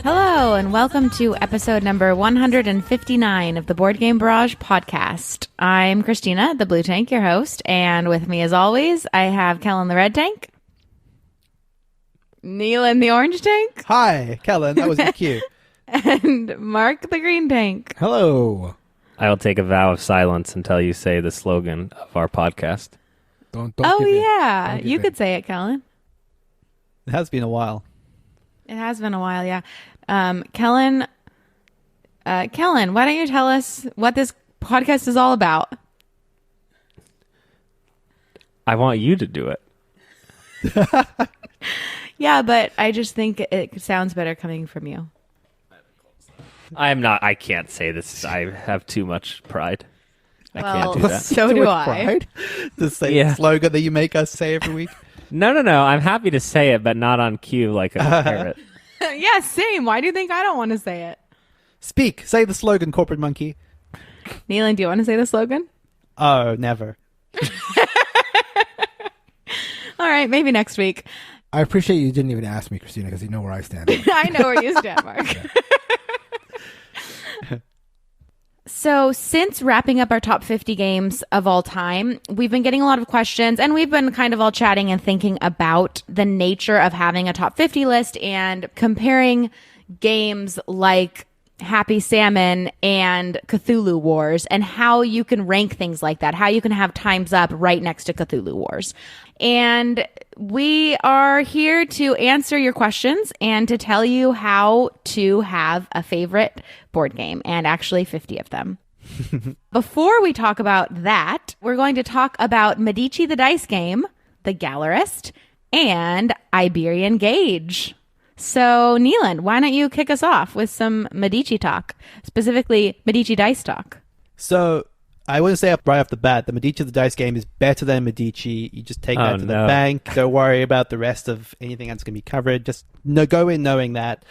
Hello, and welcome to episode number 159 of the Board Game Barrage podcast. I'm Christina, the blue tank, your host, and with me as always, I have Kellen, the red tank. Neelan, the orange tank. Hi, Kellen, that was the cue. And Mark, the green tank. Hello. I will take a vow of silence until you say the slogan of our podcast. Don't You could say it, Kellen. It has been a while. It has been a while, yeah. Kellen, why don't you tell us what this podcast is all about? I want you to do it. Yeah, but I just think it sounds better coming from you. I can't say this. I have too much pride. I can't do that. So do I. Pride? The same slogan that you make us say every week? No. I'm happy to say it, but not on cue like a parrot. Yeah, same. Why do you think I don't want to say it? Speak. Say the slogan, corporate monkey. Neelan, do you want to say the slogan? Oh, never. All right, maybe next week. I appreciate you didn't even ask me, Christina, because you know where I stand. I know where you stand, Mark. So since wrapping up our top 50 games of all time, we've been getting a lot of questions, and we've been kind of all chatting and thinking about the nature of having a top 50 list and comparing games like Happy Salmon and Cthulhu Wars and how you can rank things like that, how you can have Time's Up right next to Cthulhu Wars. And we are here to answer your questions and to tell you how to have a favorite board game, and actually 50 of them. Before we talk about that, we're going to talk about Medici the dice game, the Gallerist, and Iberian Gauge. So, Neelan, why don't you kick us off with some Medici talk, specifically Medici dice talk? So, I want to say right off the bat, the Medici the dice game is better than Medici. You just take that to the bank. Don't worry about the rest of anything that's going to be covered. Just go in knowing that.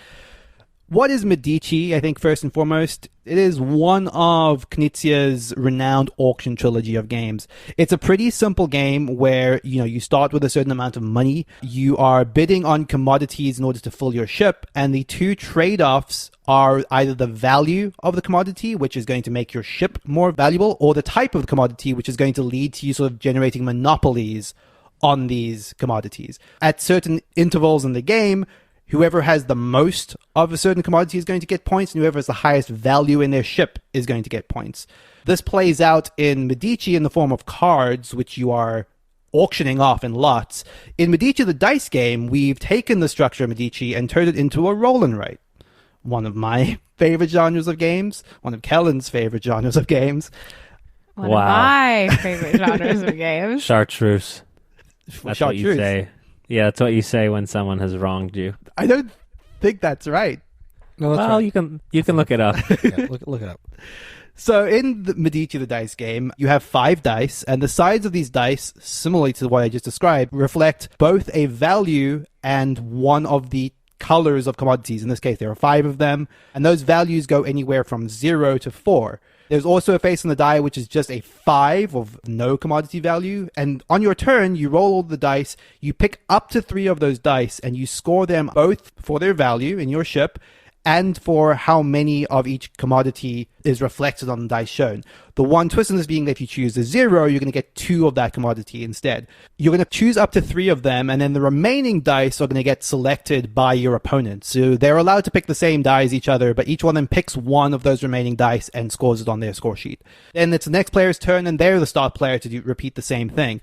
What is Medici? I think first and foremost, it is one of Knizia's renowned auction trilogy of games. It's a pretty simple game where, you start with a certain amount of money. You are bidding on commodities in order to fill your ship, and the two trade-offs are either the value of the commodity, which is going to make your ship more valuable, or the type of commodity, which is going to lead to you sort of generating monopolies on these commodities. At certain intervals in the game, whoever has the most of a certain commodity is going to get points, and whoever has the highest value in their ship is going to get points. This plays out in Medici in the form of cards, which you are auctioning off in lots. In Medici, the dice game, we've taken the structure of Medici and turned it into a roll and write. One of my favorite genres of games, one of Kellen's favorite genres of games. One of my favorite genres of games. Chartreuse. That's what you say. Yeah, that's what you say when someone has wronged you. I don't think that's right. No, that's right. You can look it up. Yeah, look it up. So in the Medici the dice game, you have 5 dice, and the sides of these dice, similarly to what I just described, reflect both a value and one of the colors of commodities. In this case, there are 5 of them, and those values go anywhere from 0 to 4. There's also a face on the die which is just a 5 of no commodity value, and on your turn, you roll all the dice, you pick up to 3 of those dice, and you score them both for their value in your ship, and for how many of each commodity is reflected on the dice shown. The one twist in this being that if you choose a 0, you're going to get 2 of that commodity instead. You're going to choose up to 3 of them, and then the remaining dice are going to get selected by your opponent. So they're allowed to pick the same die as each other, but each one of them picks one of those remaining dice and scores it on their score sheet. Then it's the next player's turn, and they're the start player to repeat the same thing.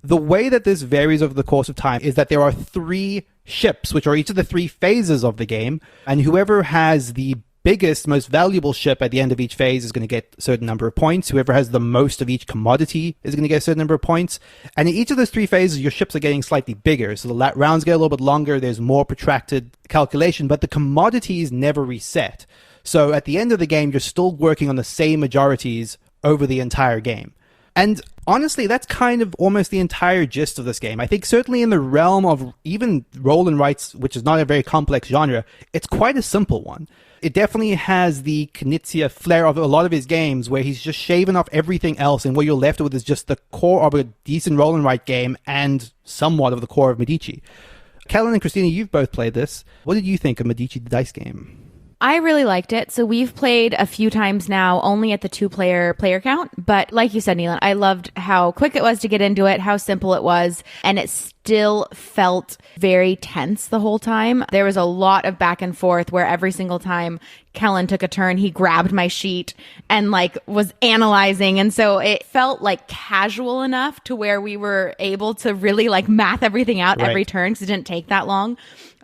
The way that this varies over the course of time is that there are 3 ships, which are each of the 3 phases of the game, and whoever has the biggest, most valuable ship at the end of each phase is going to get a certain number of points. Whoever has the most of each commodity is going to get a certain number of points. And in each of those 3 phases, your ships are getting slightly bigger. So the rounds get a little bit longer. There's more protracted calculation, but the commodities never reset. So at the end of the game, you're still working on the same majorities over the entire game. And honestly, that's kind of almost the entire gist of this game. I think certainly in the realm of even roll and writes, which is not a very complex genre, it's quite a simple one. It definitely has the Knizia flair of a lot of his games where he's just shaving off everything else, and what you're left with is just the core of a decent roll and write game and somewhat of the core of Medici. Kellen and Christina, you've both played this. What did you think of Medici the dice game? I really liked it. So we've played a few times now, only at the 2-player count. But like you said, Neelan, I loved how quick it was to get into it, how simple it was, and it still felt very tense the whole time. There was a lot of back and forth where every single time Kellen took a turn, he grabbed my sheet and was analyzing. And so it felt casual enough to where we were able to really math everything out every turn, because it didn't take that long.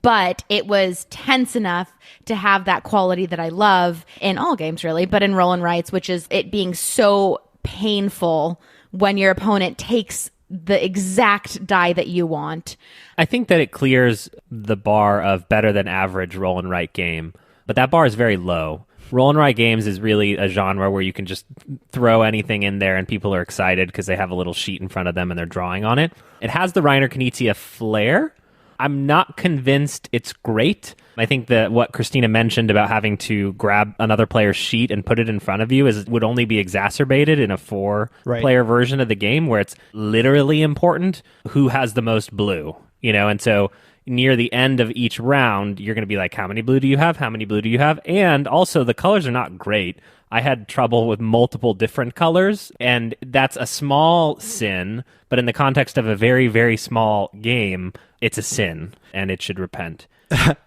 But it was tense enough to have that quality that I love in all games, really, but in Roll and Writes, which is it being so painful when your opponent takes the exact die that you want. I think that it clears the bar of better than average roll and write game, but that bar is very low. Roll and write games is really a genre where you can just throw anything in there and people are excited because they have a little sheet in front of them and they're drawing on it. It has the Reiner Knizia flair. I'm not convinced it's great. I think that what Christina mentioned about having to grab another player's sheet and put it in front of you would only be exacerbated in a 4-player version of the game where it's literally important who has the most blue, and so near the end of each round, you're going to be like, how many blue do you have? How many blue do you have? And also the colors are not great. I had trouble with multiple different colors, and that's a small sin, but in the context of a very, very small game, it's a sin, and it should repent.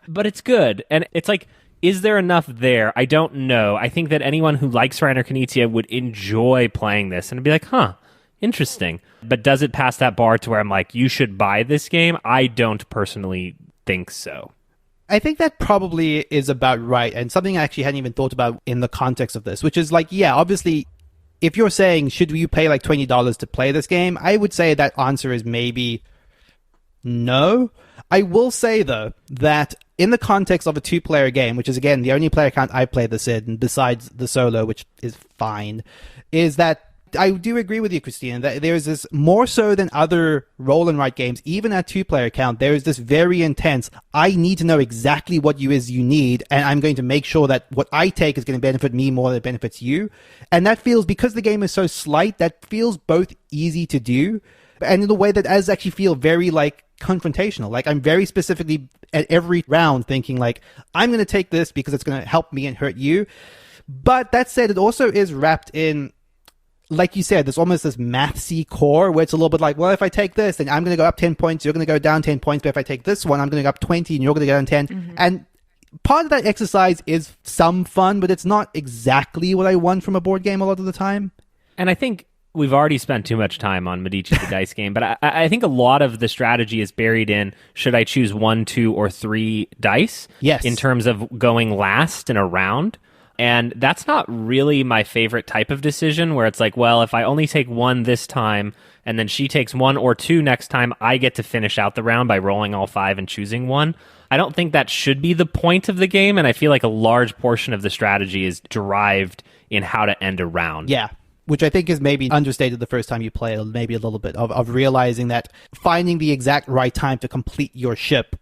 But it's good, and it's is there enough there? I don't know. I think that anyone who likes Reiner Knizia would enjoy playing this and be like, interesting. But does it pass that bar to where I'm like, you should buy this game? I don't personally think so. I think that probably is about right, and something I actually hadn't even thought about in the context of this, which is obviously, if you're saying, should you pay $20 to play this game? I would say that answer is maybe no. I will say, though, that in the context of a 2-player game, which is, again, the only player count I played this in, besides the solo, which is fine, is that I do agree with you, Christina, that there's this, more so than other roll and write games, even at 2-player count, there is this very intense, I need to know exactly what you need, and I'm going to make sure that what I take is going to benefit me more than it benefits you. And that feels, because the game is so slight, that feels both easy to do, and in a way that does actually feel very, confrontational. I'm very specifically at every round thinking, I'm going to take this because it's going to help me and hurt you. But that said, it also is wrapped in, like you said, there's almost this mathsy core where it's a little bit well, if I take this, then I'm going to go up 10 points, you're going to go down 10 points, but if I take this one, I'm going to go up 20 and you're going to go down 10. Mm-hmm. And part of that exercise is some fun, but it's not exactly what I want from a board game a lot of the time. And I think we've already spent too much time on Medici the dice game, but I think a lot of the strategy is buried in, should I choose 1, 2, or 3 dice? Yes. In terms of going last in a round. And that's not really my favorite type of decision, where it's well, if I only take 1 this time, and then she takes 1 or 2 next time, I get to finish out the round by rolling all 5 and choosing 1. I don't think that should be the point of the game, and I feel like a large portion of the strategy is derived in how to end a round. Yeah. Which I think is maybe understated the first time you play it, maybe a little bit, of realizing that finding the exact right time to complete your ship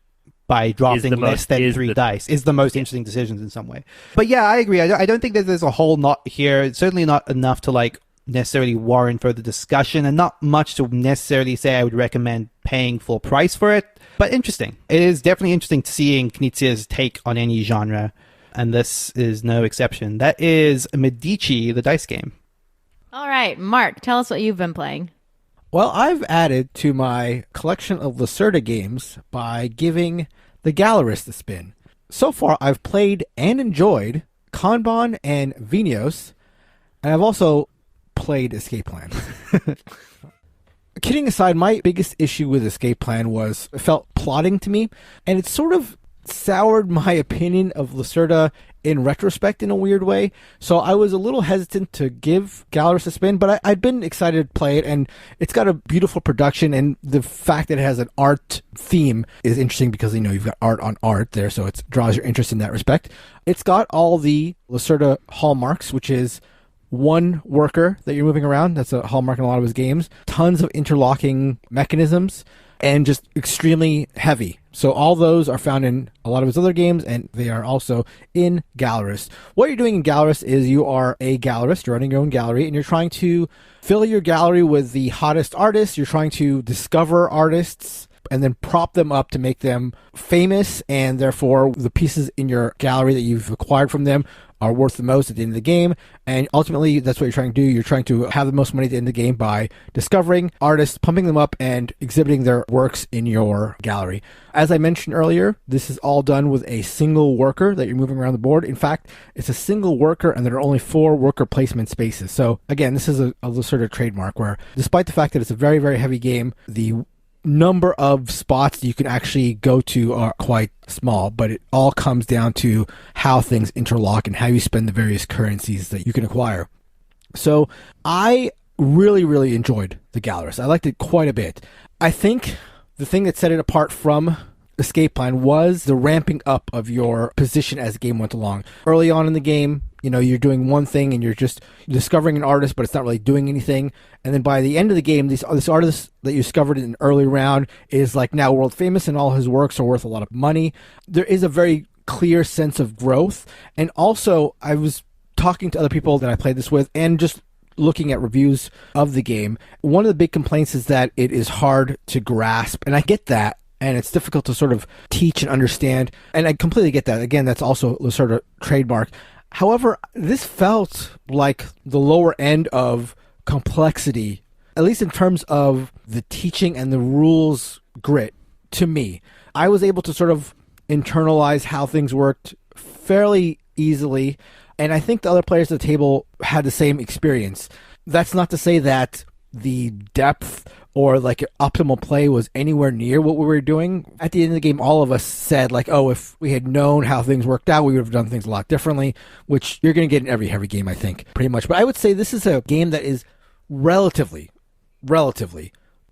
by dropping less than 3 dice is the most interesting decisions in some way. But yeah, I agree. I don't think that there's a whole lot here. It's certainly not enough to necessarily warrant further discussion, and not much to necessarily say I would recommend paying full price for it. But interesting. It is definitely interesting seeing Knizia's take on any genre, and this is no exception. That is Medici the dice game. All right, Mark, tell us what you've been playing. Well, I've added to my collection of Lacerda games by giving the Gallerist a spin. So far, I've played and enjoyed Kanban and Vinos, and I've also played Escape Plan. Kidding aside, my biggest issue with Escape Plan was it felt plotting to me, and it sort of soured my opinion of Lacerda in retrospect in a weird way. So I was a little hesitant to give Gallerist a spin, but I'd been excited to play it, and it's got a beautiful production, and the fact that it has an art theme is interesting because, you've got art on art there, so it draws your interest in that respect. It's got all the Lacerda hallmarks, which is one worker that you're moving around. That's a hallmark in a lot of his games. Tons of interlocking mechanisms, and just extremely heavy. So all those are found in a lot of his other games, and they are also in Gallerist. What you're doing in Gallerist is you are a gallerist, you're running your own gallery, and you're trying to fill your gallery with the hottest artists. You're trying to discover artists and then prop them up to make them famous, and therefore the pieces in your gallery that you've acquired from them are worth the most at the end of the game. And ultimately, that's what you're trying to do. You're trying to have the most money at the end of the game by discovering artists, pumping them up, and exhibiting their works in your gallery. As I mentioned earlier, this is all done with a single worker that you're moving around the board. In fact, it's a single worker, and there are only 4 worker placement spaces. So again, this is a sort of trademark where, despite the fact that it's a very, very heavy game, the number of spots you can actually go to are quite small, but it all comes down to how things interlock and how you spend the various currencies that you can acquire. So I really, really enjoyed the Gallerist. I liked it quite a bit. I think the thing that set it apart from Escape Plan was the ramping up of your position as the game went along. Early on in the game, you're doing one thing and you're just discovering an artist, but it's not really doing anything. And then by the end of the game, this artist that you discovered in an early round is like now world famous, and all his works are worth a lot of money. There is a very clear sense of growth. And also, I was talking to other people that I played this with and just looking at reviews of the game. One of the big complaints is that it is hard to grasp, and I get that. And it's difficult to sort of teach and understand. And I completely get that. Again, that's also a sort of trademark. However, this felt like the lower end of complexity, at least in terms of the teaching and the rules grit, to me. I was able to sort of internalize how things worked fairly easily, and I think the other players at the table had the same experience. That's not to say that the depth or like optimal play was anywhere near what we were doing. At the end of the game, all of us said like, oh, if we had known how things worked out, we would have done things a lot differently, which you're going to get in every heavy game, I think, pretty much. But I would say this is a game that is relatively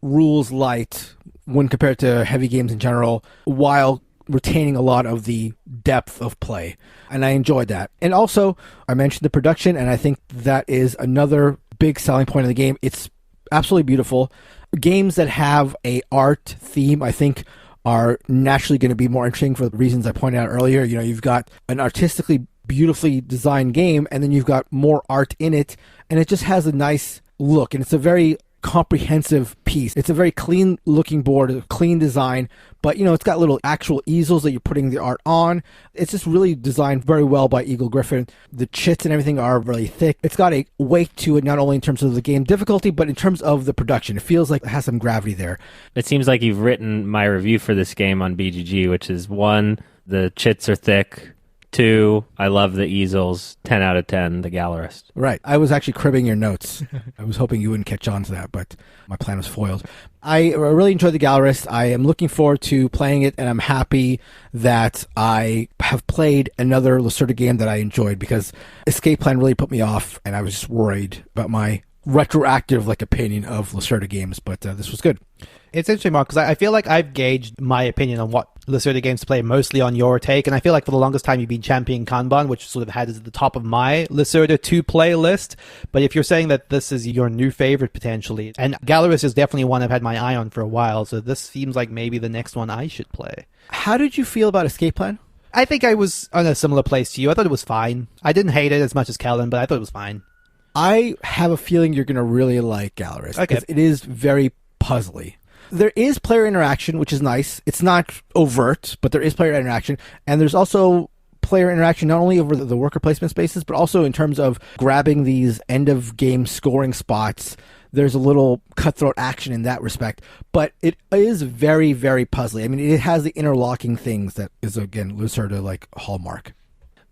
rules light when compared to heavy games in general, while retaining a lot of the depth of play. And I enjoyed that. And also, I mentioned the production, and I think that is another big selling point of the game. It's absolutely beautiful. Games that have a art theme, I think, are naturally going to be more interesting for the reasons I pointed out earlier. You've got an artistically beautifully designed game, and then you've got more art in it, and it just has a nice look, and it's a very comprehensive piece. It's a very clean looking board, a clean design, but it's got little actual easels that you're putting the art on. It's just really designed very well by Eagle Griffin. The chits and everything are really thick. It's got a weight to it, not only in terms of the game difficulty, but in terms of the production. It feels like it has some gravity there. It seems like you've written my review for this game on BGG, which is 1, the chits are thick. 2, I love the easels. 10 out of 10, the Gallerist. Right. I was actually cribbing your notes. I was hoping you wouldn't catch on to that, but my plan was foiled. I really enjoyed the Gallerist. I am looking forward to playing it, and I'm happy that I have played another Lacerda game that I enjoyed, because Escape Plan really put me off, and I was just worried about my retroactive opinion of Lacerda games, but this was good. It's interesting, Mark, because I feel like I've gauged my opinion on what Lacerda games to play mostly on your take, and I feel like for the longest time you've been championing Kanban, which sort of had at the top of my Lacerda to play list. But if you're saying that this is your new favorite potentially, and Gallerist is definitely one I've had my eye on for a while, so this seems like maybe the next one I should play. How did you feel about Escape Plan? I think I was on a similar place to you. I thought it was fine. I didn't hate it as much as Kellen, but I thought it was fine. I have a feeling you're going to really like Gallerist, because it is very puzzly. There is player interaction, which is nice. It's not overt, but there is player interaction. And there's also player interaction not only over the worker placement spaces, but also in terms of grabbing these end-of-game scoring spots. There's a little cutthroat action in that respect. But it is very, very puzzly. I mean, it has the interlocking things that is, again, Lacerda hallmark.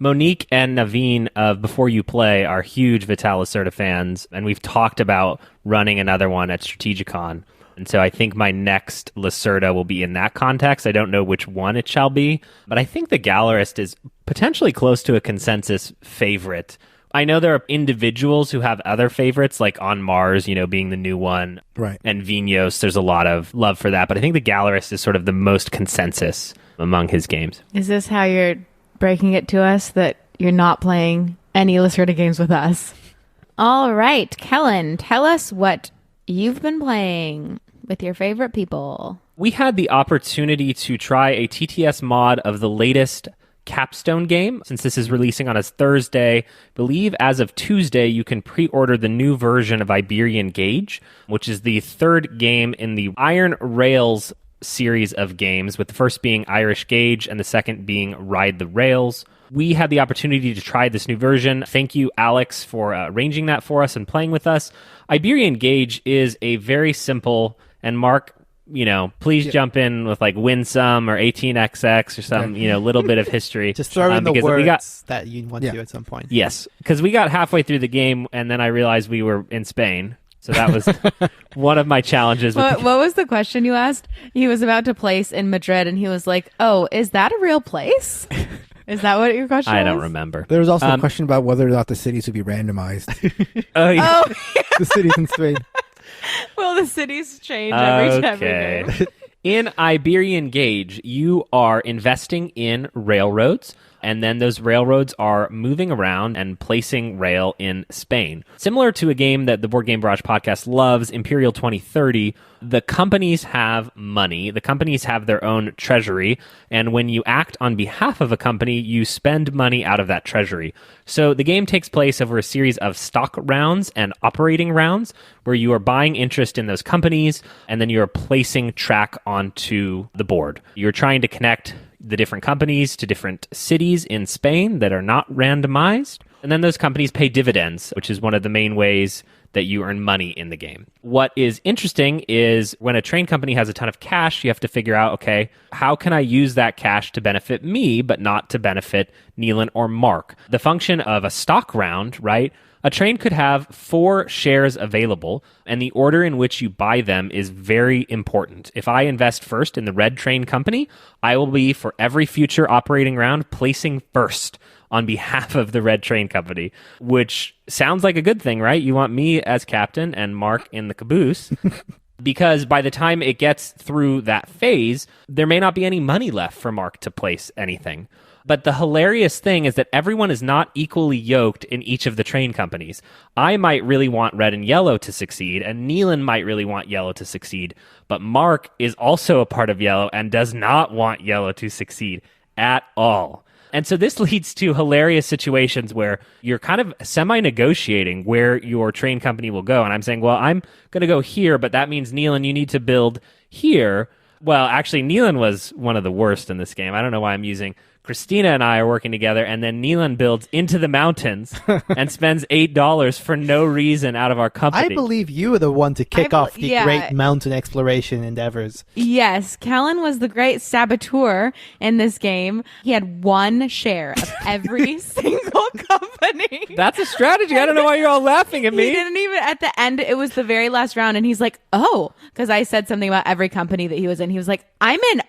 Monique and Naveen of Before You Play are huge Vital Lacerda fans, and we've talked about running another one at Strategicon. And so I think my next Lacerda will be in that context. I don't know which one it shall be, but I think the Gallerist is potentially close to a consensus favorite. I know there are individuals who have other favorites, like On Mars, being the new one. Right. And Vinos, there's a lot of love for that. But I think the Gallerist is sort of the most consensus among his games. Is this how you're breaking it to us, that you're not playing any Lacerda games with us? All right, Kellen, tell us what you've been playing with your favorite people. We had the opportunity to try a TTS mod of the latest Capstone game. Since this is releasing on a Thursday, I believe as of Tuesday, you can pre-order the new version of Iberian Gauge, which is the third game in the Iron Rails series of games, with the first being Irish Gauge and the second being Ride the Rails. We had the opportunity to try this new version. Thank you, Alex, for arranging that for us and playing with us. Iberian Gauge is a very simple, and Mark, please jump in with like Winsome or 18XX or some, little bit of history. Just throw in the words that you want to do at some point. Yes, because we got halfway through the game and then I realized we were in Spain. So that was one of my challenges. What was the question you asked? He was about to place in Madrid and he was like, oh, is that a real place? Is that what your question was? I don't remember. There was also a question about whether or not the cities would be randomized. Oh, yeah. The cities in Spain. Well, the cities change every game. In Iberian Gauge, you are investing in railroads, and then those railroads are moving around and placing rail in Spain. Similar to a game that the Board Game Barrage podcast loves, Imperial 2030, the companies have money. The companies have their own treasury, and when you act on behalf of a company, you spend money out of that treasury. So the game takes place over a series of stock rounds and operating rounds where you are buying interest in those companies, and then you're placing track onto the board. You're trying to connect the different companies to different cities in Spain that are not randomized. And then those companies pay dividends, which is one of the main ways that you earn money in the game. What is interesting is when a train company has a ton of cash, you have to figure out, okay, how can I use that cash to benefit me, but not to benefit Neelan or Mark? The function of a stock round, right? A train could have 4 shares available, and the order in which you buy them is very important. If I invest first in the red train company, I will be, for every future operating round, placing first on behalf of the red train company, which sounds like a good thing, right? You want me as captain and Mark in the caboose. Because by the time it gets through that phase, there may not be any money left for Mark to place anything. But the hilarious thing is that everyone is not equally yoked in each of the train companies. I might really want red and yellow to succeed, and Neelan might really want yellow to succeed. But Mark is also a part of yellow and does not want yellow to succeed at all. And so this leads to hilarious situations where you're kind of semi-negotiating where your train company will go. And I'm saying, well, I'm going to go here, but that means, Neelan, you need to build here. Well, actually, Neelan was one of the worst in this game. I don't know why I'm using... Christina and I are working together, and then Neelan builds into the mountains and spends $8 for no reason out of our company. I believe you were the one to kick off the great mountain exploration endeavors. Yes, Callan was the great saboteur in this game. He had 1 share of every single company. That's a strategy. I don't know why you're all laughing at me. He didn't even, at the end, it was the very last round, and he's like, oh, because I said something about every company that he was in. He was like, I'm in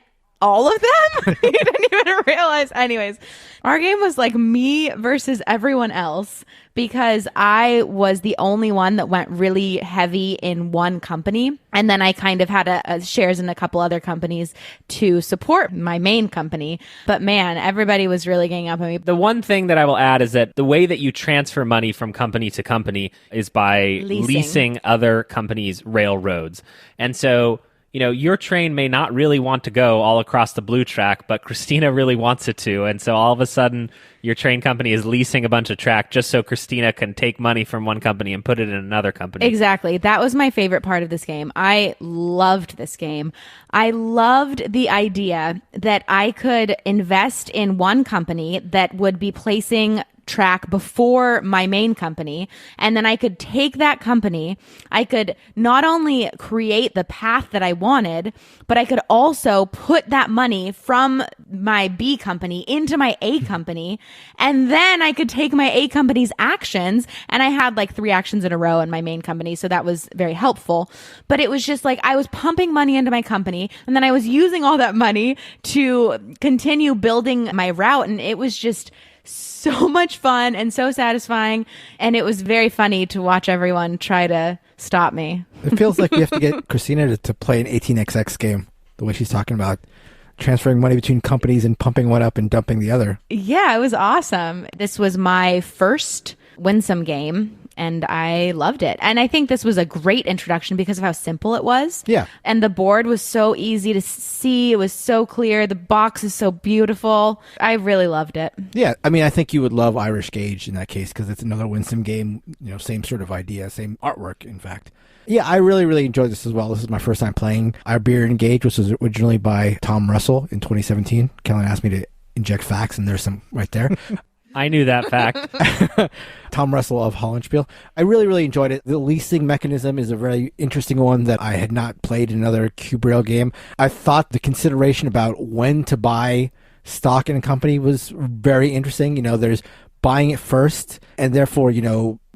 all of them? He didn't even realize. Anyways, our game was like me versus everyone else because I was the only one that went really heavy in one company. And then I kind of had a shares in a couple other companies to support my main company. But man, everybody was really getting up on me. The one thing that I will add is that the way that you transfer money from company to company is by leasing other companies' railroads. And so, your train may not really want to go all across the blue track, but Christina really wants it to. And so all of a sudden, your train company is leasing a bunch of track just so Christina can take money from one company and put it in another company. Exactly. That was my favorite part of this game. I loved this game. I loved the idea that I could invest in one company that would be placing track before my main company, and then I could take that company. I could not only create the path that I wanted, but I could also put that money from my B company into my A company, and then I could take my A company's actions, and I had like 3 actions in a row in my main company, so that was very helpful. But it was just like I was pumping money into my company, and then I was using all that money to continue building my route, and it was just so much fun and so satisfying, and it was very funny to watch everyone try to stop me. It feels like we have to get Christina to play an 18XX game, the way she's talking about transferring money between companies and pumping one up and dumping the other. Yeah, it was awesome. This was my first Winsome game, and I loved it. And I think this was a great introduction because of how simple it was. Yeah. And the board was so easy to see. It was so clear. The box is so beautiful. I really loved it. Yeah, I mean, I think you would love Irish Gauge in that case because it's another Winsome game, same sort of idea, same artwork, in fact. Yeah, I really, really enjoyed this as well. This is my first time playing Iberian Gauge, which was originally by Tom Russell in 2017. Kellen asked me to inject facts, and there's some right there. I knew that fact. Tom Russell of Hollandspiel. I really, really enjoyed it. The leasing mechanism is a very interesting one that I had not played in another Cube Rail game. I thought the consideration about when to buy stock in a company was very interesting. There's buying it first and therefore,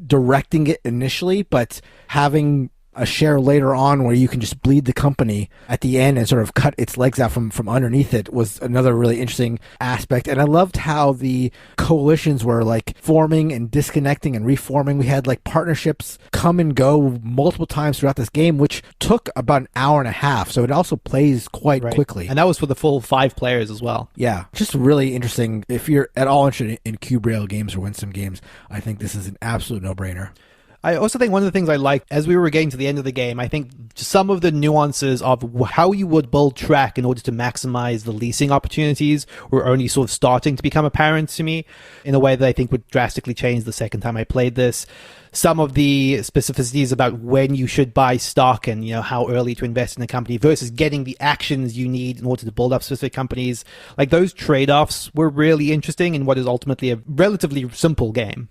directing it initially, but having a share later on where you can just bleed the company at the end and sort of cut its legs out from underneath it was another really interesting aspect. And I loved how the coalitions were like forming and disconnecting and reforming. We had like partnerships come and go multiple times throughout this game, which took about an hour and a half. So it also plays quite quickly. And that was for the full 5 players as well. Yeah, just really interesting. If you're at all interested in Cube Rail games or Winsome games, I think this is an absolute no-brainer. I also think one of the things I liked as we were getting to the end of the game, I think some of the nuances of how you would build track in order to maximize the leasing opportunities were only sort of starting to become apparent to me in a way that I think would drastically change the second time I played this. Some of the specificities about when you should buy stock and, how early to invest in a company versus getting the actions you need in order to build up specific companies. Like those trade-offs were really interesting in what is ultimately a relatively simple game.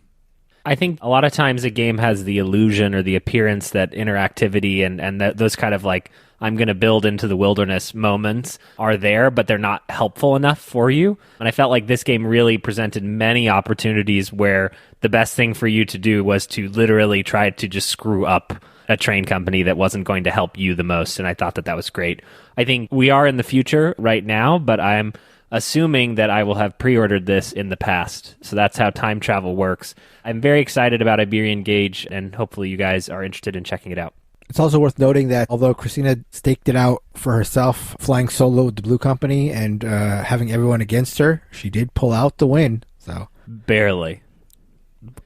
I think a lot of times a game has the illusion or the appearance that interactivity and those kind of like, I'm going to build into the wilderness moments are there, but they're not helpful enough for you. And I felt like this game really presented many opportunities where the best thing for you to do was to literally try to just screw up a train company that wasn't going to help you the most. And I thought that was great. I think we are in the future right now, but I'm assuming that I will have pre-ordered this in the past. So that's how time travel works. I'm very excited about Iberian Gauge, and hopefully you guys are interested in checking it out. It's also worth noting that although Christina staked it out for herself, flying solo with the Blue Company and having everyone against her, she did pull out the win. So barely.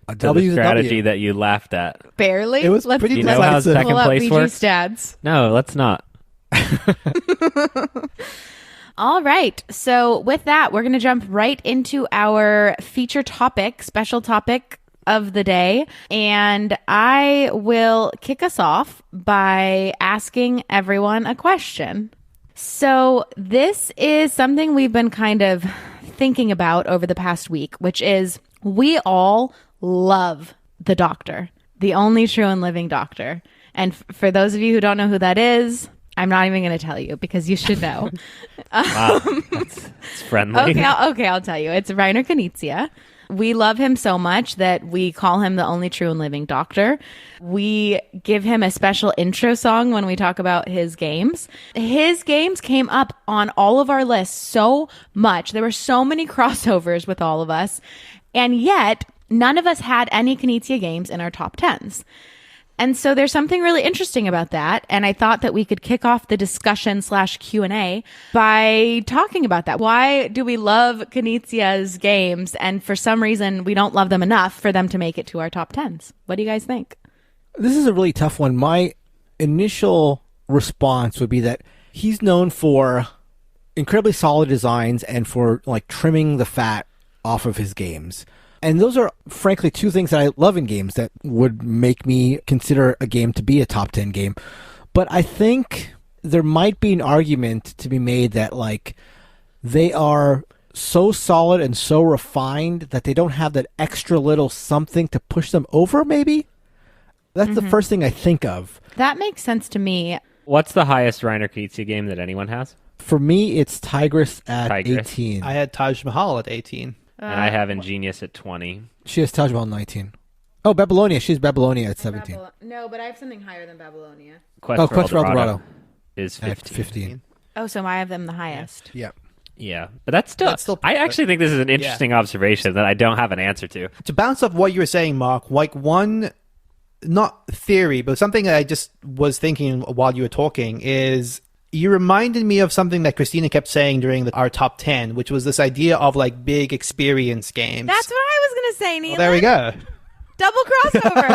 A To W the strategy that you laughed at. Barely? It was pretty Do you know how second pull up place BG works? stats. No, let's not. All right. So with that, we're going to jump right into our feature topic, special topic of the day. And I will kick us off by asking everyone a question. So this is something we've been kind of thinking about over the past week, which is we all love the Doctor, the only true and living Doctor. And for those of you who don't know who that is, I'm not even going to tell you because you should know. Wow, that's friendly. Okay, I'll tell you. It's Reiner Knizia. We love him so much that we call him the only true and living Doctor. We give him a special intro song when we talk about his games. His games came up on all of our lists so much. There were so many crossovers with all of us. And yet, none of us had any Knizia games in our top 10s. And so there's something really interesting about that. And I thought that we could kick off the discussion / Q&A by talking about that. Why do we love Knizia's games? And for some reason, we don't love them enough for them to make it to our top 10s. What do you guys think? This is a really tough one. My initial response would be that he's known for incredibly solid designs and for like trimming the fat off of his games. And those are, frankly, two things that I love in games that would make me consider a game to be a top 10 game. But I think there might be an argument to be made that, like, they are so solid and so refined that they don't have that extra little something to push them over, maybe? That's the first thing I think of. That makes sense to me. What's the highest Reiner Knizia game that anyone has? For me, it's Tigris at 18. I had Taj Mahal at 18. And I have Ingenious at 20. She has Taj Mahal 19. Oh, Babylonia. She's Babylonia at 17. No, but I have something higher than Babylonia. Quest for Eldorado is at 15. 15. Oh, so I have them the highest. Yeah. Yeah, but that's still I actually think this is an interesting observation that I don't have an answer to. To bounce off what you were saying, Mark, like one, not theory, but something that I just was thinking while you were talking is you reminded me of something that Christina kept saying during our top 10, which was this idea of like big experience games. That's what I was going to say, Neil. Well, there we go. Double crossover.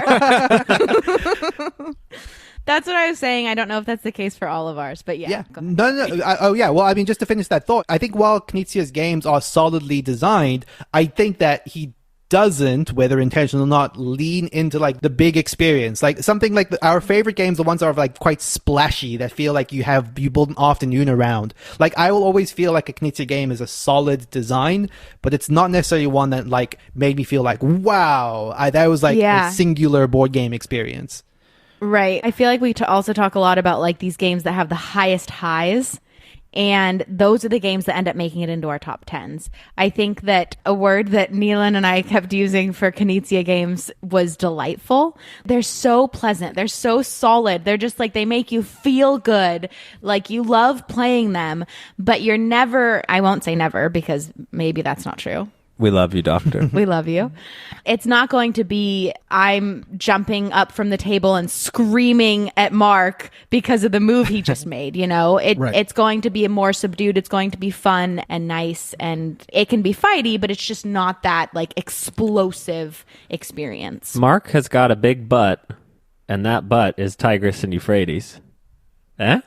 That's what I was saying. I don't know if that's the case for all of ours, but yeah. Go ahead. No. Yeah. Well, I mean, just to finish that thought, I think while Knizia's games are solidly designed, I think that he doesn't, whether intentional or not, lean into like the big experience. Like something like our favorite games, the ones that are like quite splashy, that feel like you build an afternoon around. Like I will always feel like a Knizia game is a solid design, but it's not necessarily one that like made me feel like, wow, that was like a singular board game experience. Right. I feel like we also talk a lot about like these games that have the highest highs. And those are the games that end up making it into our top 10s. I think that a word that Neelan and I kept using for Knizia games was delightful. They're so pleasant. They're so solid. They're just like, they make you feel good. Like you love playing them, but you're never, I won't say never because maybe that's not true. We love you, Doctor. We love you. It's not going to be I'm jumping up from the table and screaming at Mark because of the move he just made, you know? It's going to be more subdued. It's going to be fun and nice, and it can be fighty, but it's just not that like explosive experience. Mark has got a big butt, and that butt is Tigris and Euphrates. Eh?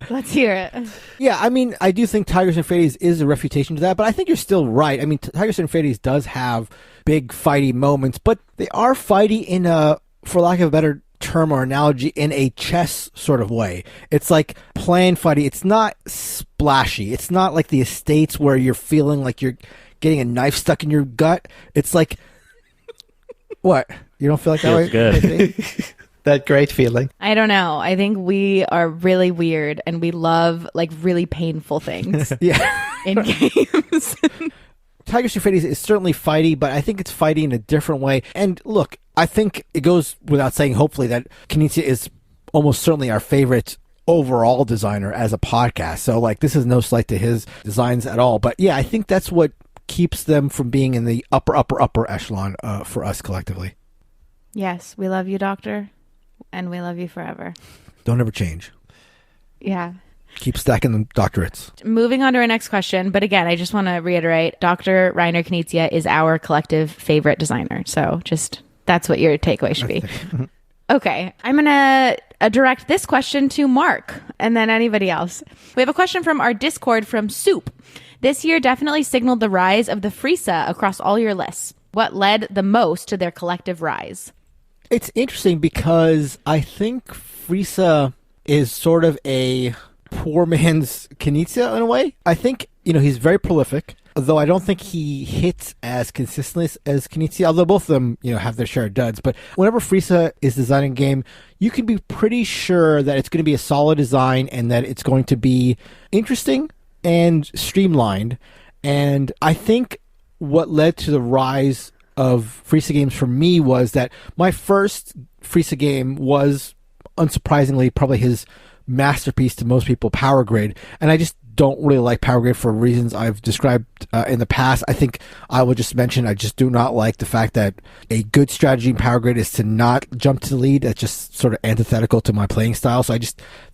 Let's hear it. Yeah, I mean, I do think Tigris and Euphrates is a refutation to that, but I think you're still right. I mean, Tigris and Euphrates does have big fighty moments, but they are fighty in a, for lack of a better term or analogy, in a chess sort of way. It's like plan fighty. It's not splashy. It's not like the Estates where you're feeling like you're getting a knife stuck in your gut. It's like, what? You don't feel like that way? Good. That great feeling. I don't know. I think we are really weird and we love like really painful things in games. Tigris Euphrates is certainly fighty, but I think it's fighty in a different way. And look, I think it goes without saying, hopefully, that Knizia is almost certainly our favorite overall designer as a podcast. So like this is no slight to his designs at all. But yeah, I think that's what keeps them from being in the upper echelon for us collectively. Yes, we love you, Doctor. And we love you forever. Don't ever change. Yeah. Keep stacking the doctorates. Moving on to our next question. But again, I just want to reiterate, Dr. Reiner Knizia is our collective favorite designer. So just that's what your takeaway should be. Okay. I'm going to direct this question to Mark and then anybody else. We have a question from our Discord from Soup. This year definitely signaled the rise of the Friesa across all your lists. What led the most to their collective rise? It's interesting because I think Friesa is sort of a poor man's Knizia in a way. I think, he's very prolific, though I don't think he hits as consistently as Knizia, although both of them, have their share of duds. But whenever Friesa is designing a game, you can be pretty sure that it's going to be a solid design and that it's going to be interesting and streamlined. And I think what led to the rise of Friesa games for me was that my first Friesa game was, unsurprisingly, probably his masterpiece to most people, Power Grid. And I just don't really like Power Grid for reasons I've described in the past. I think I will just mention I just do not like the fact that a good strategy in Power Grid is to not jump to the lead. That's just sort of antithetical to my playing style. So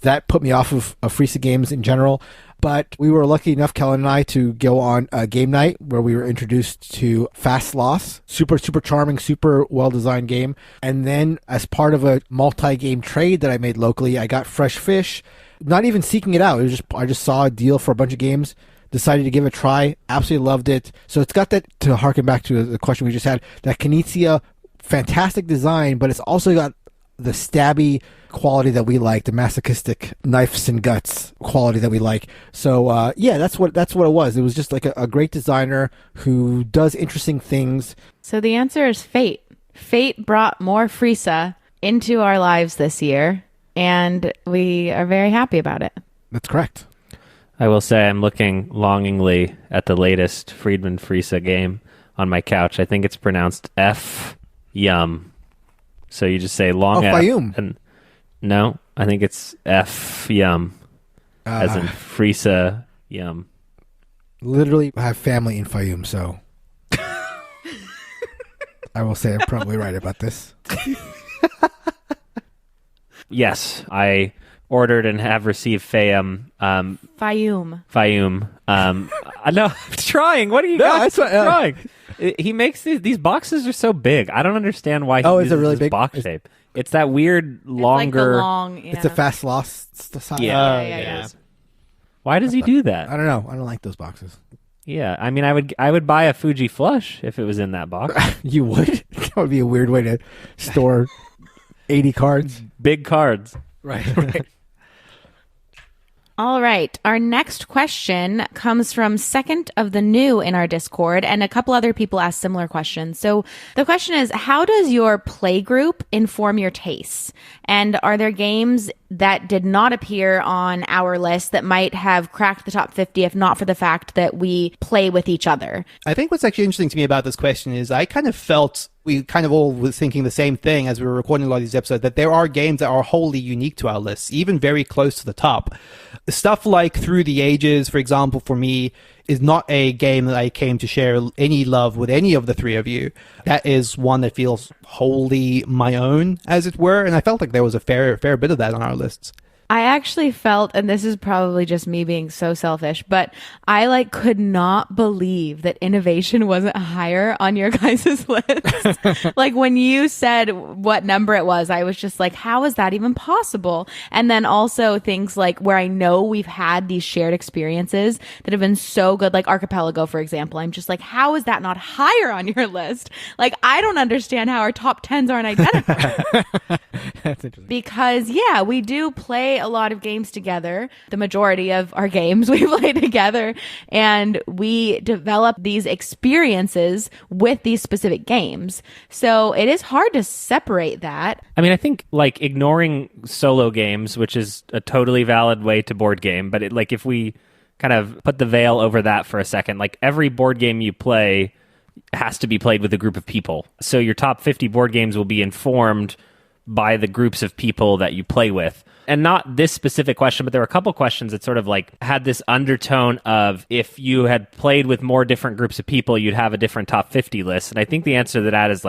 that put me off of Friesa games in general. But we were lucky enough, Kellen and I, to go on a game night where we were introduced to Fast Loss. Super, super charming, super well-designed game. And then as part of a multi-game trade that I made locally, I got Fresh Fish, not even seeking it out. I just saw a deal for a bunch of games, decided to give it a try, absolutely loved it. So it's got that, to harken back to the question we just had, that Knizia, fantastic design, but it's also got the stabby quality that we like, the masochistic knives and guts quality that we like. So that's what it was. It was just like a great designer who does interesting things. So the answer is fate. Fate brought more Friesa into our lives this year, and we are very happy about it. That's correct. I will say I'm looking longingly at the latest Friedman Friesa game on my couch. I think it's pronounced F Yum. So you just say long F. Fayum. And no, I think it's F Yum. As in Friesa Yum. Literally, I have family in Fayum, so I will say I'm probably right about this. Yes, I ordered and have received Fayum. Fayum. I know. I'm trying. What are you guys trying? He makes these boxes are so big. I don't understand why he uses is it really this big? box shape. It's that weird longer. It's a fast loss size. Yeah. Why does he do that? I don't know. I don't like those boxes. Yeah, I mean, I would buy a Fuji Flush if it was in that box. You would? That would be a weird way to store 80 cards. Big cards. Right. All right. Our next question comes from Second of the New in our Discord, and a couple other people asked similar questions. So the question is, how does your play group inform your tastes? And are there games that did not appear on our list that might have cracked the top 50 if not for the fact that we play with each other? I think what's actually interesting to me about this question is I kind of felt we kind of all were thinking the same thing as we were recording a lot of these episodes, that there are games that are wholly unique to our lists, even very close to the top. Stuff like Through the Ages, for example, for me, is not a game that I came to share any love with any of the three of you. That is one that feels wholly my own, as it were, and I felt like there was a fair bit of that on our lists. I actually felt, and this is probably just me being so selfish, but I could not believe that Innovation wasn't higher on your guys' list. When you said what number it was, I was just like, how is that even possible? And then also things like where I know we've had these shared experiences that have been so good, like Archipelago, for example. I'm just like, how is that not higher on your list? I don't understand how our top 10s aren't identical. That's interesting. Because, yeah, we do play a lot of games together. The majority of our games we play together, and we develop these experiences with these specific games. So it is hard to separate that. I mean, I think ignoring solo games, which is a totally valid way to board game, but if we kind of put the veil over that for a second, every board game you play has to be played with a group of people. So your top 50 board games will be informed by the groups of people that you play with. And not this specific question, but there were a couple questions that sort of had this undertone of if you had played with more different groups of people, you'd have a different top 50 list. And I think the answer to that is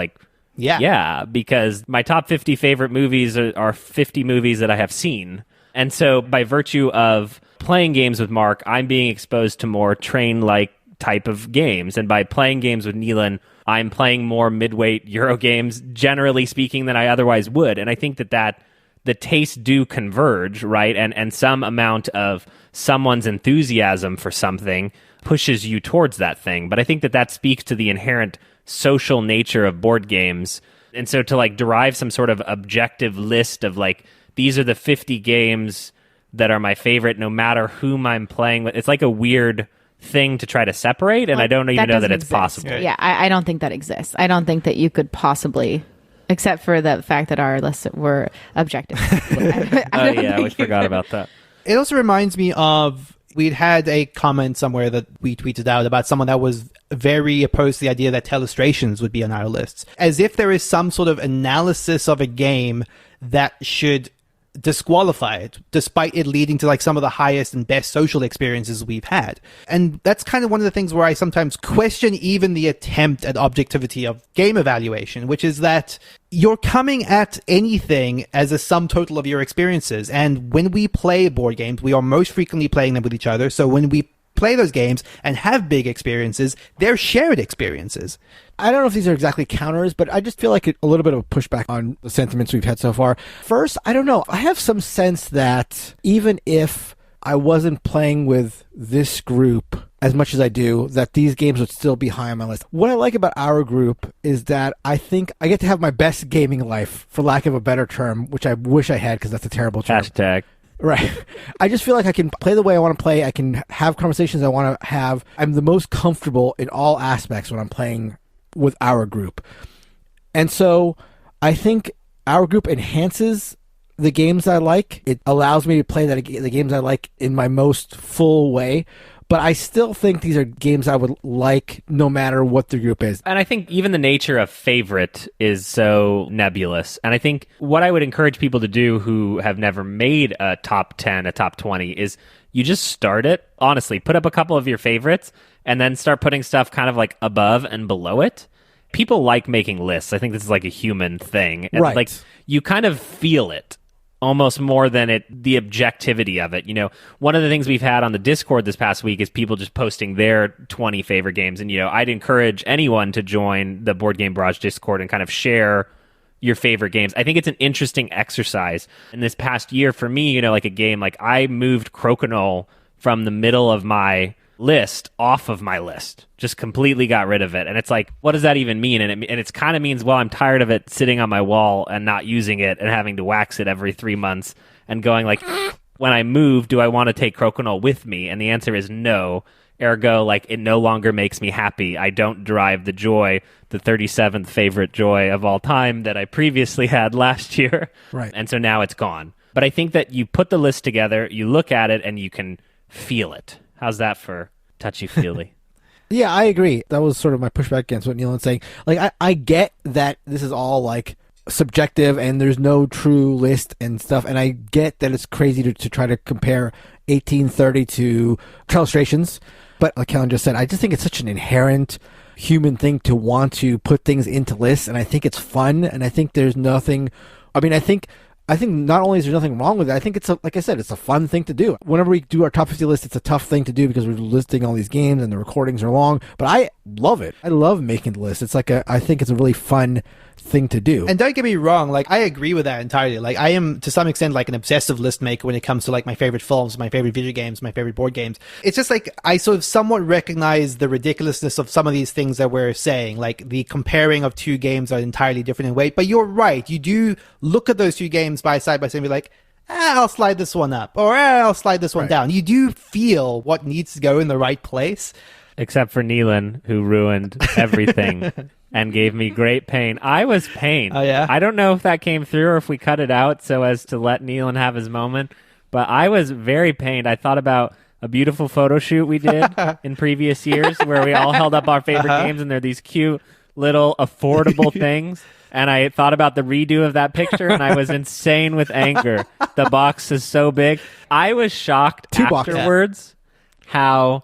yeah, because my top 50 favorite movies are 50 movies that I have seen. And so by virtue of playing games with Mark, I'm being exposed to more train-like type of games. And by playing games with Neelan, I'm playing more mid-weight Euro games, generally speaking, than I otherwise would. And I think that the tastes do converge, right? And some amount of someone's enthusiasm for something pushes you towards that thing. But I think that speaks to the inherent social nature of board games. And so to derive some sort of objective list of these are the 50 games that are my favorite, no matter whom I'm playing with, it's a weird thing to try to separate. And I don't even know that it's possible. Yeah, I don't think that exists. I don't think that you could possibly... Except for the fact that our lists were objective. We forgot about that. It also reminds me of, we'd had a comment somewhere that we tweeted out about someone that was very opposed to the idea that Telestrations would be on our lists. As if there is some sort of analysis of a game that should disqualify it, despite it leading to some of the highest and best social experiences we've had. And that's kind of one of the things where I sometimes question even the attempt at objectivity of game evaluation, which is that you're coming at anything as a sum total of your experiences. And when we play board games, we are most frequently playing them with each other. So when we play those games and have big experiences, they're shared experiences. I don't know if these are exactly counters, but I just feel like a little bit of a pushback on the sentiments we've had so far. First, I don't know. I have some sense that even if I wasn't playing with this group as much as I do, that these games would still be high on my list. What I like about our group is that I think I get to have my best gaming life, for lack of a better term, which I wish I had because that's a terrible term. Hashtag. Right. I just feel like I can play the way I want to play. I can have conversations I want to have. I'm the most comfortable in all aspects when I'm playing with our group. And so I think our group enhances the games I like. It allows me to play the games I like in my most full way. But I still think these are games I would like no matter what the group is. And I think even the nature of favorite is so nebulous. And I think what I would encourage people to do who have never made a top 10, a top 20, is you just start it. Honestly, put up a couple of your favorites and then start putting stuff kind of above and below it. People like making lists. I think this is a human thing. And right. You kind of feel it. almost more than the objectivity of it. You know, one of the things we've had on the Discord this past week is people just posting their 20 favorite games. And, you know, I'd encourage anyone to join the Board Game Barrage Discord and kind of share your favorite games. I think it's an interesting exercise. In this past year, for me, you know, like a game, like I moved Crokinole from the middle of my list off of my list, just completely got rid of it. And it's like, what does that even mean? And it's kind of means, well, I'm tired of it sitting on my wall and not using it and having to wax it every 3 months and going like, when I move, do I want to take Crokinole with me? And the answer is no. Ergo, like, it no longer makes me happy. I don't derive the joy, the 37th favorite joy of all time that I previously had last year. Right. And so now it's gone. But I think that you put the list together, you look at it, and you can feel it. How's that for touchy-feely? Yeah, I agree. That was sort of my pushback against what Neal's saying. Like, I get that this is all, like, subjective and there's no true list and stuff, and I get that it's crazy to try to compare 1830 to Telestrations. But like Kellen just said, I just think it's such an inherent human thing to want to put things into lists, and I think it's fun, and I think there's nothing... I mean, I think not only is there nothing wrong with it, I think it's, like I said, it's a fun thing to do. Whenever we do our top 50 list, it's a tough thing to do because we're listing all these games and the recordings are long, but I love it. I love making the list. It's like I think it's a really fun thing to do. And don't get me wrong, like, I agree with that entirely. Like, I am to some extent like an obsessive list maker when it comes to like my favorite films, my favorite video games, my favorite board games. It's just like I sort of somewhat recognize the ridiculousness of some of these things that we're saying, like the comparing of two games are entirely different in weight. But you're right, you do look at those two games by side and be like, I'll slide this one up, or I'll slide this one down. You do feel what needs to go in the right place. Except for Neelan, who ruined everything and gave me great pain. I was pained. Oh, yeah? I don't know if that came through or if we cut it out so as to let Neelan have his moment, but I was very pained. I thought about a beautiful photo shoot we did in previous years where we all held up our favorite games, and they're these cute little affordable things. And I thought about the redo of that picture, and I was insane with anger. The box is so big. I was shocked afterwards how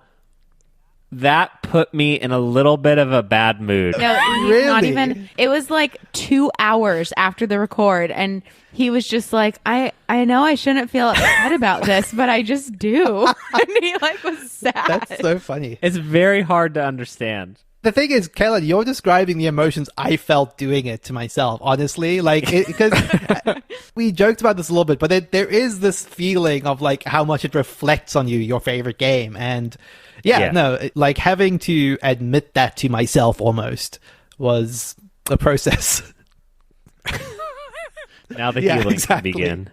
that put me in a little bit of a bad mood. No, Really? not even. It was like 2 hours after the record, and he was just like, I know I shouldn't feel upset about this, but I just do. And he like was sad. That's so funny. It's very hard to understand. The thing is, Kellen, you're describing the emotions I felt doing it to myself, honestly. Like, because we joked about this a little bit, but there is this feeling of like how much it reflects on you, your favorite game. And no, like having to admit that to myself almost was a process. Now the healing can begin.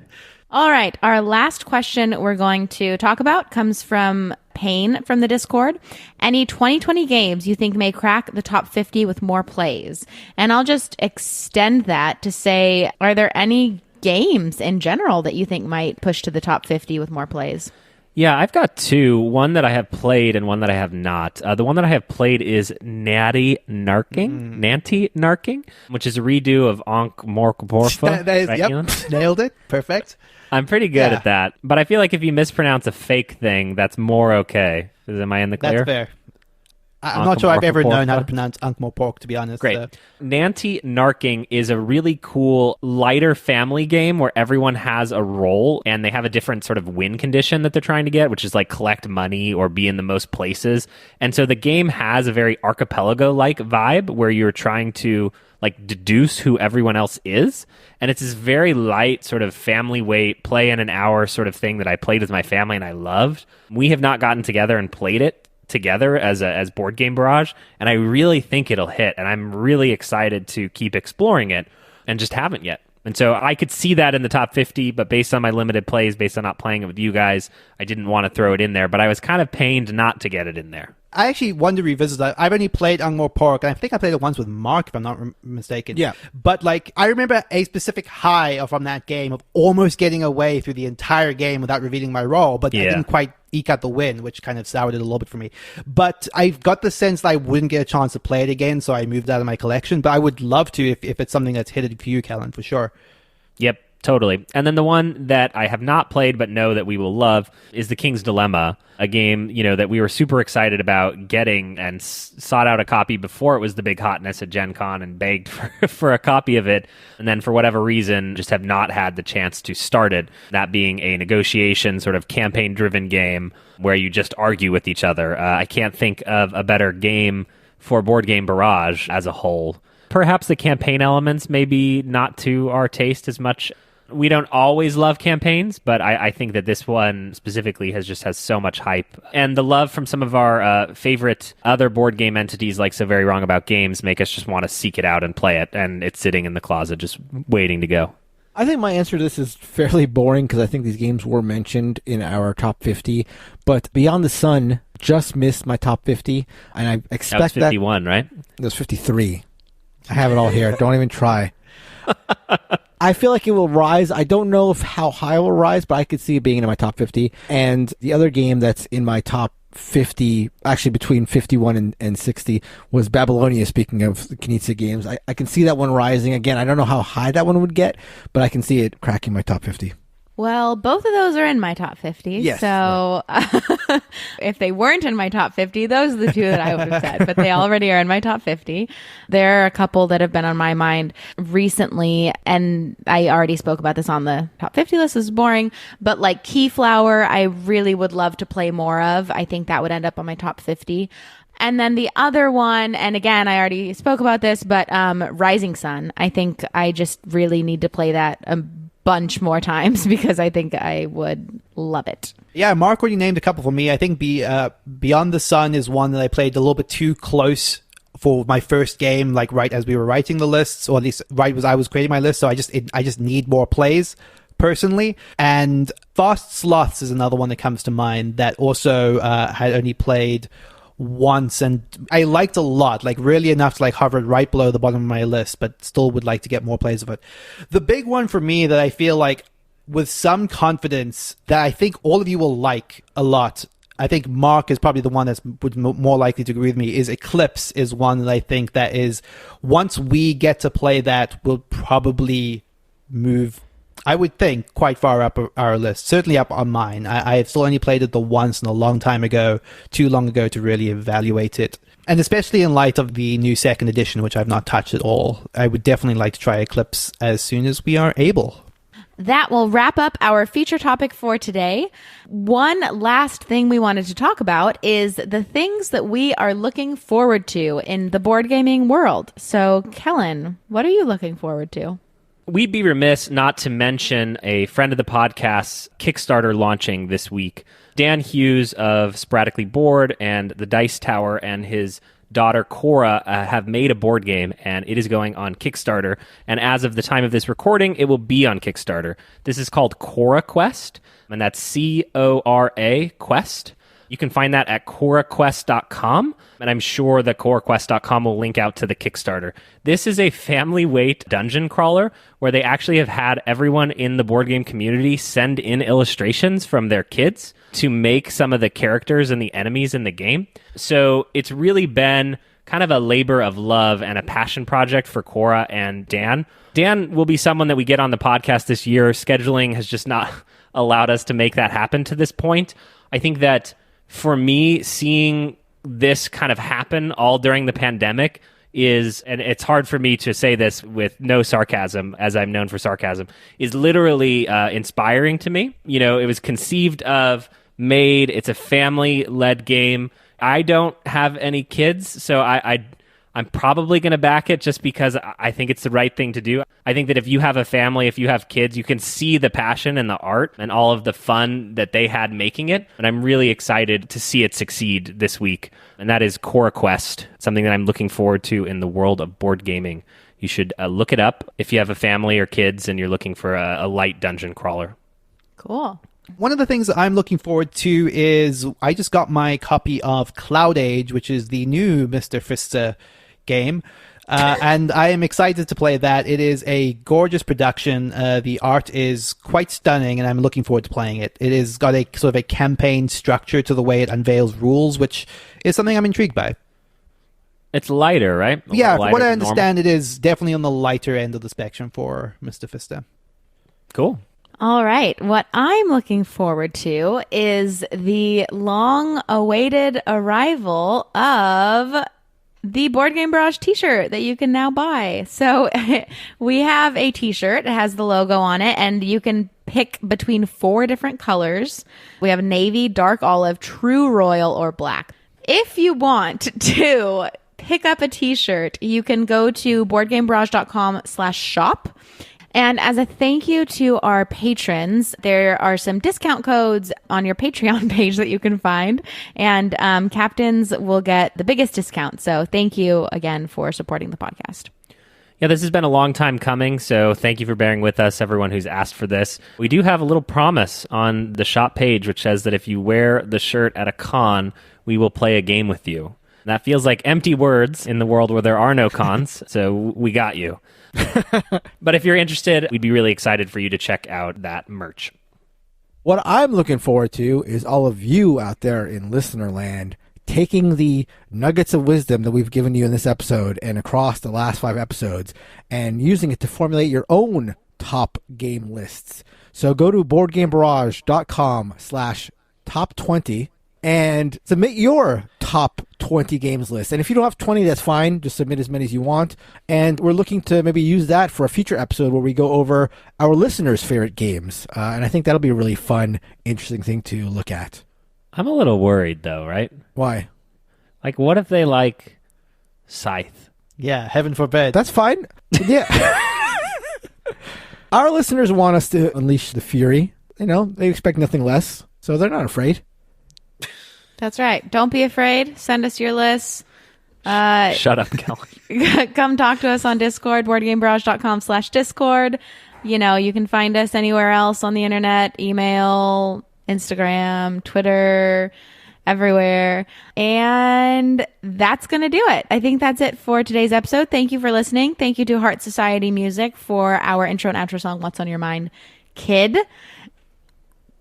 All right. Our last question we're going to talk about comes from Payne from the Discord. Any 2020 games you think may crack the top 50 with more plays? And I'll just extend that to say, are there any games in general that you think might push to the top 50 with more plays? Yeah, I've got two. One that I have played and one that I have not. The one that I have played is Nanty Narking, which is a redo of Ankh-Morportha. Yep, nailed it. Perfect. I'm pretty good at that. But I feel like if you mispronounce a fake thing, that's more okay. Am I in the clear? That's fair. I'm not sure I've ever known how to pronounce Ankh-Morportha, to be honest. Great. Nanty Narking is a really cool, lighter family game where everyone has a role and they have a different sort of win condition that they're trying to get, which is like collect money or be in the most places. And so the game has a very archipelago-like vibe where you're trying to like deduce who everyone else is. And it's this very light sort of family weight, play in an hour sort of thing that I played with my family and I loved. We have not gotten together and played it together as Board Game Barrage, and I really think it'll hit, and I'm really excited to keep exploring it and just haven't yet. And so I could see that in the top 50, but based on my limited plays, based on not playing it with you guys, I didn't want to throw it in there, but I was kind of pained not to get it in there. I actually want to revisit that. I've only played Ankh-Morportha, and I think I played it once with Mark, if I'm not mistaken. Yeah. But, like, I remember a specific high from that game of almost getting away through the entire game without revealing my role, but I didn't quite eke out the win, which kind of soured it a little bit for me. But I've got the sense that I wouldn't get a chance to play it again, so I moved it out of my collection. But I would love to if it's something that's hit it for you, Kellen, for sure. Yep. Totally. And then the one that I have not played but know that we will love is The King's Dilemma, a game, that we were super excited about getting and sought out a copy before it was the big hotness at Gen Con and begged for a copy of it. And then for whatever reason, just have not had the chance to start it. That being a negotiation sort of campaign-driven game where you just argue with each other. I can't think of a better game for board game Barrage as a whole. Perhaps the campaign elements maybe not to our taste as much. We don't always love campaigns, but I think that this one specifically has so much hype. And the love from some of our favorite other board game entities like So Very Wrong About Games make us just want to seek it out and play it. And it's sitting in the closet just waiting to go. I think my answer to this is fairly boring because I think these games were mentioned in our top 50. But Beyond the Sun just missed my top 50. And I expect that was 51, right? It was 53. I have it all here. Don't even try. I feel like it will rise. I don't know how high it will rise, but I could see it being in my top 50. And the other game that's in my top 50, actually between 51 and 60, was Babylonia, speaking of the Knizia games. I can see that one rising. Again, I don't know how high that one would get, but I can see it cracking my top 50. Well, both of those are in my top 50. Yes, so if they weren't in my top 50, those are the two that I would have said. But they already are in my top 50. There are a couple that have been on my mind recently, and I already spoke about this on the top 50 list. This is boring. But like Keyflower, I really would love to play more of. I think that would end up on my top 50. And then the other one, and again, I already spoke about this, but Rising Sun. I think I just really need to play that bunch more times because I think I would love it. Yeah, Mark already named a couple for me. I think Beyond the Sun is one that I played a little bit too close for my first game, like right as we were writing the lists, or at least right as I was creating my list. So I just need more plays personally. And Fast Sloths is another one that comes to mind that also had only played once, and I liked a lot, like really enough to like hover right below the bottom of my list, but still would like to get more plays of it. The big one for me that I feel like with some confidence that I think all of you will like a lot, I think Mark is probably the one that's more likely to agree with me, is Eclipse is one that I think that is, once we get to play that, will probably move, I would think, quite far up our list, certainly up on mine. I have still only played it the once and a long time ago, too long ago to really evaluate it. And especially in light of the new second edition, which I've not touched at all, I would definitely like to try Eclipse as soon as we are able. That will wrap up our feature topic for today. One last thing we wanted to talk about is the things that we are looking forward to in the board gaming world. So, Kellen, what are you looking forward to? We'd be remiss not to mention a friend of the podcast's Kickstarter launching this week. Dan Hughes of Sporadically Bored and the Dice Tower and his daughter Cora have made a board game, and it is going on Kickstarter. And as of the time of this recording, it will be on Kickstarter. This is called CoraQuest, and that's C-O-R-A Quest. You can find that at CoraQuest.com, and I'm sure that CoraQuest.com will link out to the Kickstarter. This is a family-weight dungeon crawler where they actually have had everyone in the board game community send in illustrations from their kids to make some of the characters and the enemies in the game. So it's really been kind of a labor of love and a passion project for Cora and Dan. Dan will be someone that we get on the podcast this year. Scheduling has just not allowed us to make that happen to this point. I think that for me, seeing this kind of happen all during the pandemic is, and it's hard for me to say this with no sarcasm, as I'm known for sarcasm, is literally inspiring to me. You know, it was conceived of, made, it's a family-led game. I don't have any kids, so I'm probably going to back it just because I think it's the right thing to do. I think that if you have a family, if you have kids, you can see the passion and the art and all of the fun that they had making it. And I'm really excited to see it succeed this week. And that is CoraQuest, something that I'm looking forward to in the world of board gaming. You should look it up if you have a family or kids and you're looking for a light dungeon crawler. Cool. One of the things that I'm looking forward to is I just got my copy of CloudAge, which is the new Mr. Fister game, and I am excited to play that. It is a gorgeous production. The art is quite stunning, and I'm looking forward to playing it. It has got a sort of a campaign structure to the way it unveils rules, which is something I'm intrigued by. It's lighter, right? Yeah, from what I understand, it is definitely on the lighter end of the spectrum for Mr. Fister. Cool. All right. What I'm looking forward to is the long-awaited arrival of the Board Game Barrage t-shirt that you can now buy. So we have a t-shirt. It has the logo on it, and you can pick between 4 different colors. We have navy, dark olive, true royal, or black. If you want to pick up a t-shirt, you can go to boardgamebarrage.com/shop. And as a thank you to our patrons, there are some discount codes on your Patreon page that you can find. And captains will get the biggest discount. So thank you again for supporting the podcast. Yeah, this has been a long time coming, so thank you for bearing with us, everyone who's asked for this. We do have a little promise on the shop page, which says that if you wear the shirt at a con, we will play a game with you. That feels like empty words in the world where there are no cons, so we got you. But if you're interested, we'd be really excited for you to check out that merch. What I'm looking forward to is all of you out there in listener land taking the nuggets of wisdom that we've given you in this episode and across the last 5 episodes and using it to formulate your own top game lists. So go to boardgamebarrage.com/top20 and submit your top 20 games list. And if you don't have 20, that's fine. Just submit as many as you want. And we're looking to maybe use that for a future episode where we go over our listeners' favorite games. And I think that'll be a really fun, interesting thing to look at. I'm a little worried, though, right? Why? Like, what if they like Scythe? Yeah, heaven forbid. That's fine. Yeah. Our listeners want us to unleash the fury. You know, they expect nothing less. So they're not afraid. That's right. Don't be afraid. Send us your lists. Shut up, Kelly. Come talk to us on Discord, boardgamebarrage.com/Discord. You know, you can find us anywhere else on the internet, email, Instagram, Twitter, everywhere. And that's going to do it. I think that's it for today's episode. Thank you for listening. Thank you to Heart Society Music for our intro and outro song, What's on Your Mind, Kid.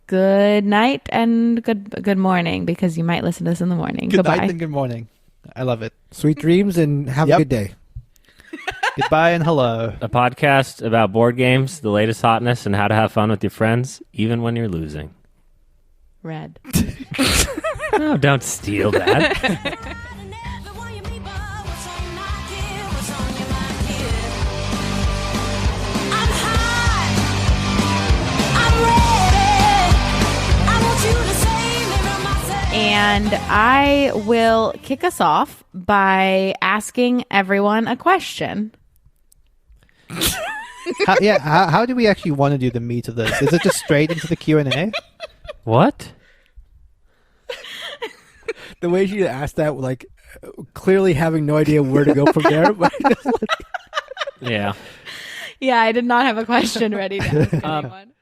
Good night and good morning, because you might listen to this in the morning. Good Goodbye. night and good morning. I love it. Sweet dreams and have a good day. Goodbye and hello. A podcast about board games, the latest hotness, and how to have fun with your friends, even when you're losing. Red. No, don't steal that. And I will kick us off by asking everyone a question. How do we actually want to do the meat of this? Is it just straight into the Q&A? What? The way she asked that, like, clearly having no idea where to go from there. But Yeah. Yeah, I did not have a question ready to ask anyone.